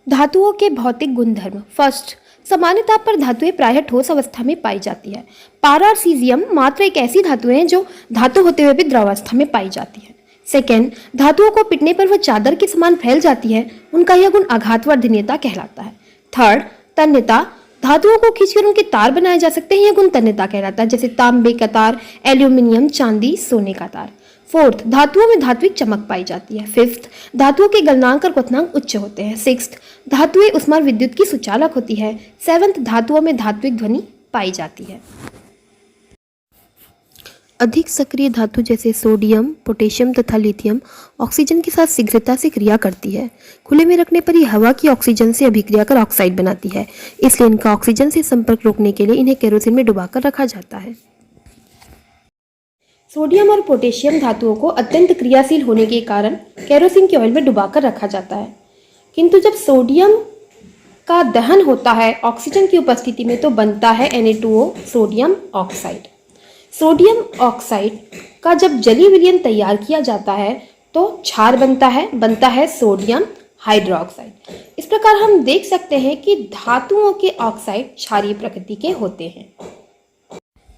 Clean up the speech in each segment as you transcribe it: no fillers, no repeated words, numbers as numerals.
धातुओं के भौतिक गुणधर्म। फर्स्ट, सामान्य ताप पर धातुएं प्रायः ठोस अवस्था में पाई जाती है। पारा और सीजियम मात्र एक ऐसी धातुएं हैं जो धातु होते हुए भी द्रवावस्था में पाई जाती है। सेकेंड, धातुओं को पिटने पर वह चादर के समान फैल जाती है, उनका यह गुण आघातवर्धनीयता कहलाता है। थर्ड, तन्यता। धातुओं को खींचकर उनके तार बनाए जा सकते हैं, यह गुण तन्यता कहलाता है, जैसे तांबे का तार, एल्यूमिनियम, चांदी, सोने का तार। फोर्थ, धातुओं में धात्विक चमक पाई जाती है। फिफ्थ, धातुओं के गलनांक और क्वथनांक उच्च होते हैं। सिक्स्थ, धातुएं उष्मा विद्युत की सुचालक होती है। सेवंथ, धातुओं में धात्विक ध्वनि पाई जाती है। अधिक सक्रिय धातु जैसे सोडियम, पोटेशियम तथा लिथियम ऑक्सीजन के साथ शीघ्रता से क्रिया करती है। खुले में रखने पर यह हवा की ऑक्सीजन से अभिक्रिया कर ऑक्साइड बनाती है, इसलिए इनका ऑक्सीजन से संपर्क रोकने के लिए इन्हें केरोसिन में डुबाकर रखा जाता है। सोडियम और पोटेशियम धातुओं को अत्यंत क्रियाशील होने के कारण केरोसिन के ऑयल में डुबाकर रखा जाता है, किंतु जब सोडियम का दहन होता है ऑक्सीजन की उपस्थिति में तो बनता है Na2O, sodium oxide. Sodium oxide का जब जलीय विलयन तैयार किया जाता है तो क्षार बनता है सोडियम हाइड्रोक्साइड। इस प्रकार हम देख सकते हैं कि धातुओं के ऑक्साइड क्षारीय प्रकृति के होते हैं।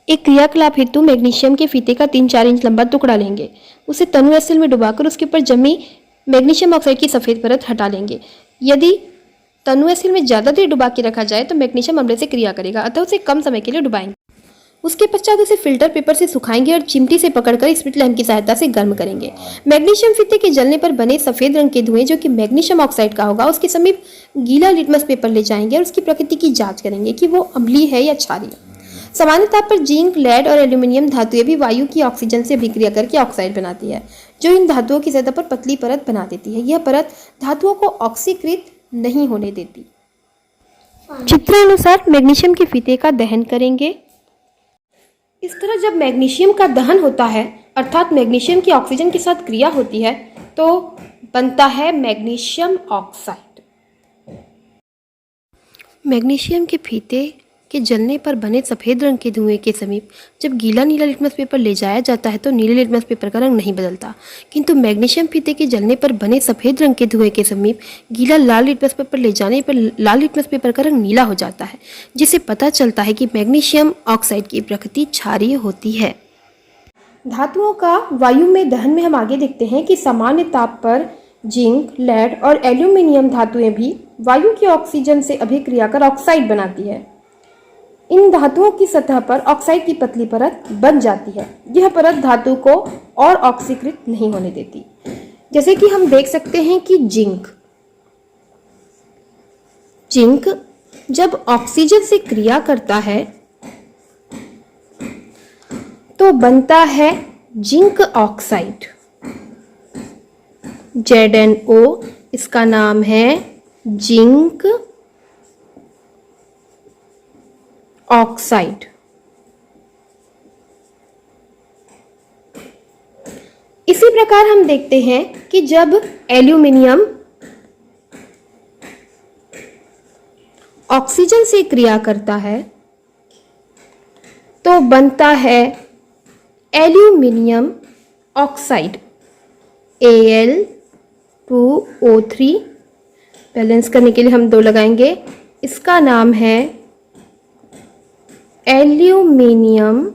एक क्रियाकलाप हेतु मैग्नीशियम के फीते का 3-4 इंच लंबा टुकड़ा लेंगे, उसे तनु एसिड में डुबाकर उसके ऊपर जमी मैग्नीशियम ऑक्साइड की सफेद परत हटा लेंगे। यदि तनु एसिड में ज़्यादा देर डुबा के रखा जाए तो मैग्नीशियम अम्ल से क्रिया करेगा, अतः उसे कम समय के लिए डुबाएंगे। उसके पश्चात उसे फिल्टर पेपर से सुखाएंगे और चिमटी से पकड़कर स्प्लिट लैंप की सहायता से गर्म करेंगे। मैग्नीशियम फीते के जलने पर बने सफेद रंग के धुएं जो कि मैग्नीशियम ऑक्साइड का होगा, उसके समीप गीला लिटमस पेपर ले जाएंगे और उसकी प्रकृति की जांच करेंगे कि वो अम्लीय है या क्षारीय। सामान्य ताप पर जिंक, लेड और एल्यूमिनियम धातुएं भी वायु की ऑक्सीजन से अभिक्रिया करके ऑक्साइड बनाती है, जो इन धातुओं की सतह पर पतली परत बना देती है। यह परत धातुओं को ऑक्सीकृत नहीं होने देती। चित्रानुसार मैग्नीशियम के फीते का दहन करेंगे। इस तरह जब मैग्नीशियम का दहन होता है अर्थात मैग्नीशियम की ऑक्सीजन के साथ क्रिया होती है तो बनता है मैग्नीशियम ऑक्साइड। मैग्नीशियम के फीते के जलने पर बने सफ़ेद रंग के धुएं के समीप जब गीला नीला लिटमस पेपर ले जाया जाता है तो नीले लिटमस पेपर का रंग नहीं बदलता, किंतु मैग्नीशियम फीते के जलने पर बने सफ़ेद रंग के धुएं के समीप गीला लाल लिटमस पेपर ले जाने पर लाल लिटमस पेपर का रंग नीला हो जाता है, जिससे पता चलता है कि मैग्नीशियम ऑक्साइड की प्रकृति क्षारीय होती है। धातुओं का वायु में दहन में हम आगे देखते हैं कि सामान्य ताप पर जिंक, लेड और एल्यूमिनियम धातुएं भी वायु की ऑक्सीजन से अभिक्रिया कर ऑक्साइड बनाती है। इन धातुओं की सतह पर ऑक्साइड की पतली परत बन जाती है। यह परत धातु को और ऑक्सीकृत नहीं होने देती। जैसे कि हम देख सकते हैं कि जिंक जब ऑक्सीजन से क्रिया करता है तो बनता है जिंक ऑक्साइड, ZnO, इसका नाम है जिंक ऑक्साइड। इसी प्रकार हम देखते हैं कि जब एल्यूमिनियम ऑक्सीजन से क्रिया करता है तो बनता है एल्यूमिनियम ऑक्साइड, Al2O3। बैलेंस करने के लिए हम 2 लगाएंगे। इसका नाम है एल्यूमिनियम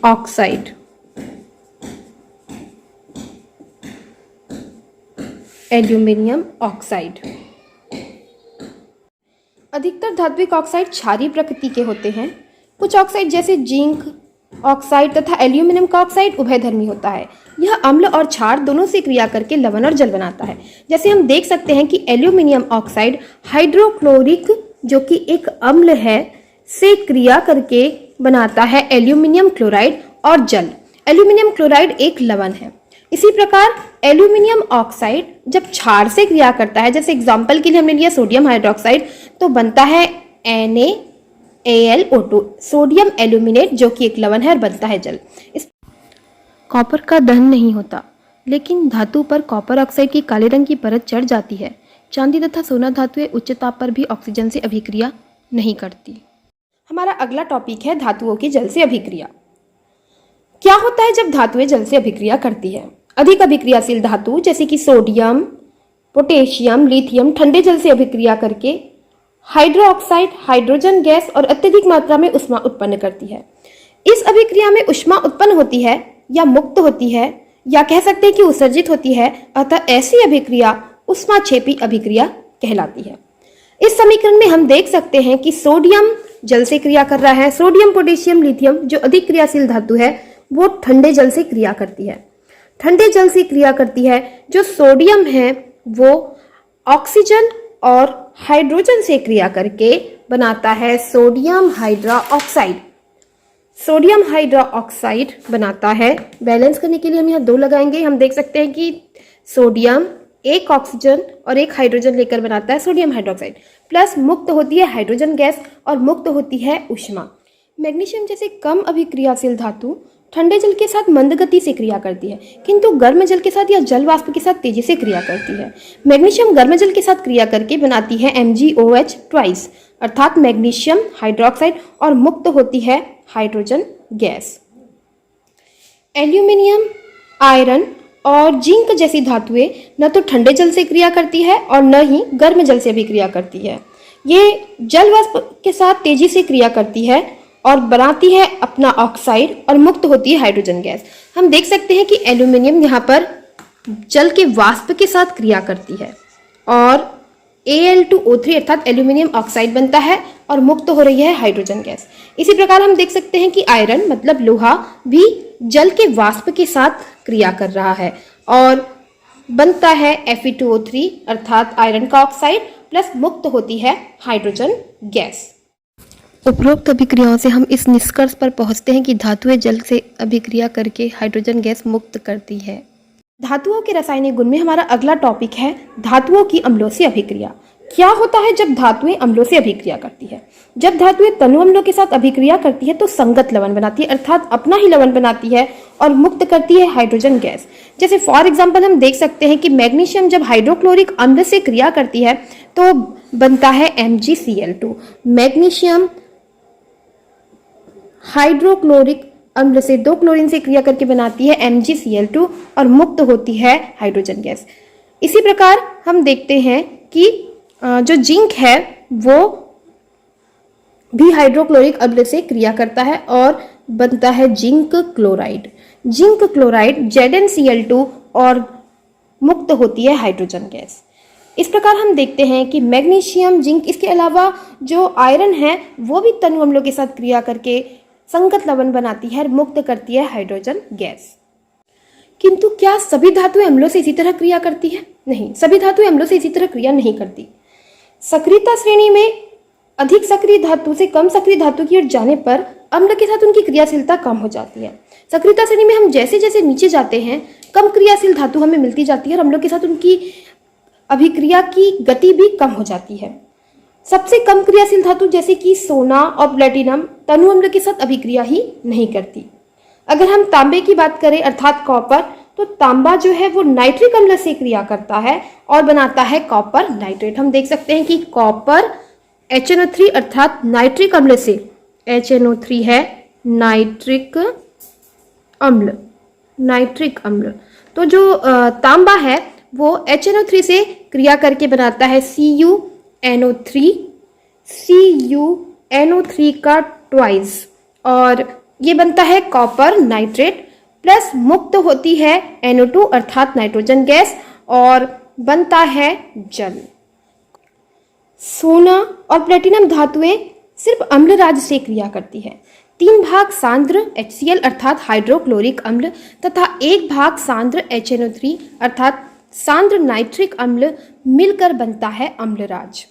ऑक्साइड। Aluminium oxide. अधिकतर धात्विक ऑक्साइड क्षारीय प्रकृति के होते हैं। कुछ ऑक्साइड जैसे जिंक ऑक्साइड तथा एल्यूमिनियम का ऑक्साइड उभयधर्मी होता है। यह अम्ल और क्षार दोनों से क्रिया करके लवण और जल बनाता है। जैसे हम देख सकते हैं कि एल्यूमिनियम ऑक्साइड हाइड्रोक्लोरिक, जो कि एक अम्ल है, से क्रिया करके बनाता है एल्यूमिनियम क्लोराइड और जल। एल्यूमिनियम क्लोराइड एक लवण है। इसी प्रकार एल्यूमिनियम ऑक्साइड जब क्षार से क्रिया करता है, जैसे एग्जाम्पल के लिए हमने लिया सोडियम हाइड्रोक्साइड, तो बनता है NaAlO2, सोडियम एल्यूमिनेट, जो कि एक लवण है और बनता है जल। इस कॉपर का दहन नहीं होता, लेकिन धातु पर कॉपर ऑक्साइड की काले रंग की परत चढ़ जाती है। चांदी तथा सोना धातुएं उच्च ताप पर भी ऑक्सीजन से अभिक्रिया नहीं करती। हमारा अगला टॉपिक है धातुओं की जल से अभिक्रिया। क्या होता है जब धातुएं जल से अभिक्रिया करती है? अधिक अभिक्रियाशील धातु जैसे कि सोडियम, पोटेशियम, लिथियम ठंडे जल से अभिक्रिया करके हाइड्रोक्साइड, हाइड्रोजन गैस और अत्यधिक मात्रा में ऊष्मा उत्पन्न करती है। इस अभिक्रिया में ऊष्मा उत्पन्न होती है या मुक्त होती है या कह सकते हैं कि उत्सर्जित होती है, अतः ऐसी अभिक्रिया ऊष्माक्षेपी अभिक्रिया कहलाती है। इस समीकरण में हम देख सकते हैं कि सोडियम जल से क्रिया कर रहा है, सोडियम, पोटेशियम, लिथियम जो अधिक क्रियाशील धातु है वो ठंडे जल से क्रिया करती है। ठंडे जल से क्रिया करती है। जो सोडियम है वो ऑक्सीजन और हाइड्रोजन से क्रिया करके बनाता है सोडियम हाइड्रोक्साइड। सोडियम हाइड्रोक्साइड बनाता है। बैलेंस करने के लिए हम यहाँ 2 लगाएंगे। हम देख सकते हैं कि सोडियम एक ऑक्सीजन और एक हाइड्रोजन लेकर बनाता है सोडियम हाइड्रोक्साइड, प्लस मुक्त होती है हाइड्रोजन गैस और मुक्त होती है ऊष्मा। मैग्नीशियम जैसे कम अभिक्रियाशील धातु ठंडे जल के साथ मंद गति से क्रिया करती है, किंतु गर्म जल के साथ या जल वाष्प के साथ तेजी से क्रिया करती है। मैग्नीशियम गर्म जल के साथ क्रिया करके बनाती है MgOH ट्वाइस अर्थात मैग्नीशियम हाइड्रोक्साइड और मुक्त होती है हाइड्रोजन गैस। एल्यूमिनियम, आयरन और जिंक जैसी धातुएं न तो ठंडे जल से क्रिया करती है और न ही गर्म जल से भी क्रिया करती है। ये जल वाष्प के साथ तेजी से क्रिया करती है और बनाती है अपना ऑक्साइड और मुक्त होती है हाइड्रोजन गैस। हम देख सकते हैं कि एल्यूमिनियम यहाँ पर जल के वाष्प के साथ क्रिया करती है और Al2O3 अर्थात एल्यूमिनियम ऑक्साइड बनता है और मुक्त हो रही है हाइड्रोजन गैस। इसी प्रकार हम देख सकते हैं कि आयरन मतलब लोहा भी जल के वाष्प के साथ क्रिया कर रहा है और बनता है Fe2O3 अर्थात आयरन का ऑक्साइड प्लस मुक्त होती है हाइड्रोजन गैस। उपरोक्त अभिक्रियाओं से हम इस निष्कर्ष पर पहुंचते हैं कि धातुएं जल से अभिक्रिया करके हाइड्रोजन गैस मुक्त करती है। धातुओं के रासायनिक गुण में हमारा अगला टॉपिक है धातुओं की अम्लों से अभिक्रिया। क्या होता है जब धातुएं अम्लों से अभिक्रिया करती है? जब धातुएं तनु अम्लों के साथ अभिक्रिया करती है तो संगत लवण बनाती है अर्थात अपना ही लवण बनाती है और मुक्त करती है हाइड्रोजन गैस। जैसे फॉर एग्जाम्पल हम देख सकते हैं कि मैग्नीशियम जब हाइड्रोक्लोरिक अम्ल से क्रिया करती है तो बनता है MgCl2। मैग्नीशियम हाइड्रोक्लोरिक अम्ल से 2 क्लोरीन से क्रिया करके बनाती है MgCl2 और मुक्त होती है हाइड्रोजन गैस। इसी प्रकार हम देखते हैं कि जो जिंक है वो भी हाइड्रोक्लोरिक अम्ल से क्रिया करता है और बनता है zinc chloride. Zinc chloride ZnCl2 और मुक्त होती है हाइड्रोजन गैस। इस प्रकार हम देखते हैं कि मैग्नीशियम, जिंक, इसके अलावा जो आयरन है वो भी तनु अम्लों के साथ क्रिया करके संगत लवण बनाती है और मुक्त करती है हाइड्रोजन गैस। किंतु क्या सभी धातुएं अम्लों से इसी तरह क्रिया करती है? नहीं, सभी धातुएं अम्लों से इसी तरह क्रिया नहीं करती। सक्रियता श्रेणी में अधिक सक्रिय धातु से कम सक्रिय धातु की ओर जाने पर अम्ल के साथ उनकी क्रियाशीलता कम हो जाती है। सक्रियता श्रेणी में हम जैसे जैसे नीचे जाते हैं कम क्रियाशील धातु हमें मिलती जाती है और अम्लों के साथ उनकी अभिक्रिया की गति भी कम हो जाती है। सबसे कम क्रियाशील धातु जैसे कि सोना और प्लेटिनम तनु अम्ल के साथ अभिक्रिया ही नहीं करती। अगर हम तांबे की बात करें अर्थात कॉपर, तो तांबा जो है वो नाइट्रिक अम्ल से क्रिया करता है और बनाता है कॉपर नाइट्रेट। हम देख सकते हैं कि कॉपर HNO3 अर्थात नाइट्रिक अम्ल से, HNO3 है नाइट्रिक अम्ल, नाइट्रिक अम्ल। तो जो तांबा है वो HNO3 से क्रिया करके बनाता है CuNO3, CuNO3 का ट्वाइस और ये बनता है कॉपर नाइट्रेट प्लस मुक्त होती है NO2 अर्थात नाइट्रोजन गैस और बनता है जल। सोना और प्लेटिनम धातुएं सिर्फ अम्लराज से क्रिया करती है। 3 भाग सांद्र HCl अर्थात हाइड्रोक्लोरिक अम्ल तथा 1 भाग सांद्र HNO3 अर्थात सांद्र नाइट्रिक अम्ल मिलकर बनता है अम्लराज।